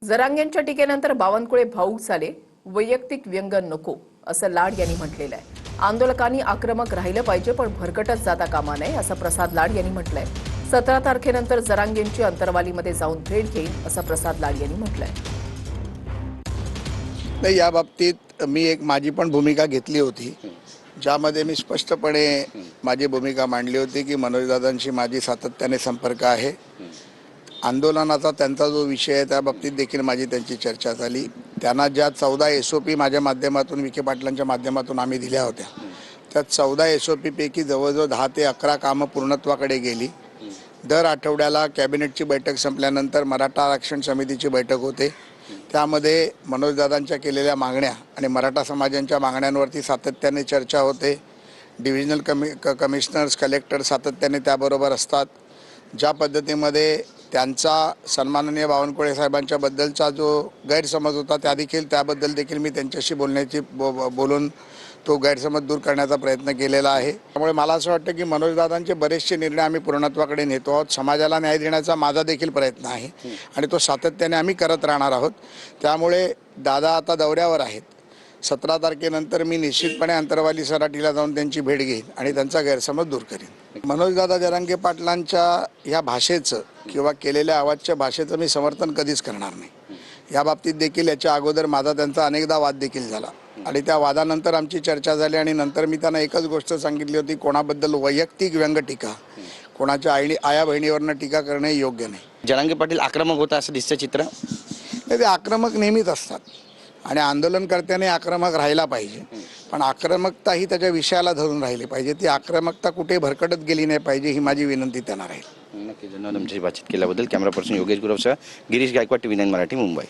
जरांगेंच्या टीकेनंतर बावनकुळे भाऊक झाले. वैयक्तिक व्यंग नको असं लाड यांनी म्हटलेलं आहे. आंदोलकांनी आक्रमक राहिलं पाहिजे पण भरकटत जाता कामा नये असं प्रसाद लाड यांनी म्हटलंय. 17 तारखेनंतर जरांगेंची अंतरवालीमध्ये जाऊन भेट घेईल असं प्रसाद लाड यांनी म्हटलंय. नाही, या बाबतीत मी एक माझी पण भूमिका घेतली होती, ज्यामध्ये मी स्पष्टपणे माझी भूमिका मांडली होती की मनोजदादांशी माझी सातत्याने संपर्क आहे. आंदोलनाचा त्यांचा जो विषय आहे त्या बाबतीत देखील माझी त्यांची चर्चा झाली. त्यांना ज्या 14 SOP माझ्या माध्यमातून विखे पाटलांच्या माध्यमातून आम्ही दिल्या होत्या, त्या 14 SOP पैकी जवळजवळ 10 ते 11 कामं पूर्णत्वाकडे गेली. दर आठवड्याला कॅबिनेटची बैठक संपल्यानंतर मराठा आरक्षण समितीची बैठक होते. त्यामध्ये मनोजदादांच्या केलेल्या मागण्या आणि मराठा समाजांच्या मागण्यांवरती सातत्याने चर्चा होते. डिव्हिजनल कमिशनर्स, कलेक्टर सातत्याने त्याबरोबर असतात. ज्या पद्धतीमध्ये त्यांचा सन्माननीय बावनकुळे साहेबांच्या बद्दलचा जो गैरसमज होता त्याबद्दल देखील मी त्यांच्याशी बोलून तो गैरसमज दूर करण्याचा प्रयत्न केलेला आहे. त्यामुळे मला असं वाटतं की मनोजदादांचे बरेचसे निर्णय आम्ही पूर्णत्वाकडे नेतो आहोत. समाजाला न्याय देण्याचा माझा देखील प्रयत्न आहे आणि तो सातत्याने आम्ही करत राहणार आहोत. त्यामुळे दादा आता दौऱ्यावर आहेत. 17 तारखेनंतर मी निश्चितपणे अंतरवाली सराटीला जाऊन त्यांची भेट घेईन आणि त्यांचा गैरसमज दूर करीन. मनोजदादा जरांगे पाटलांच्या ह्या भाषेचं किंवा केलेल्या आवाजच्या भाषेचं मी समर्थन कधीच करणार नाही. या बाबतीत देखील याच्या अगोदर माझा त्यांचा अनेकदा वाद देखील झाला आणि त्या वादानंतर आमची चर्चा झाली आणि नंतर मी त्यांना एकच गोष्ट सांगितली होती, कोणाबद्दल वैयक्तिक व्यंग टीका, कोणाच्या आया बहिणीवरनं टीका करणे योग्य नाही. जरांगे पाटील आक्रमक होता असं दिसतं चित्र. ते आक्रमक नेहमीच असतात आणि आंदोलनकर्त्याने आक्रमक राहायला पाहिजे, पण आक्रमकता ही त्याच्या विषयाला धरून राहिली पाहिजे. ती आक्रमकता कुठे भरकटत गेली नाही पाहिजे ही माझी विनंती त्यांना राहील. नक्की. धन्यवाद तुमची बातचीत केल्याबद्दल. कॅमेरा पर्सन योगेश गुरवसह गिरीश गायकवाड, TV9 मराठी, मुंबई.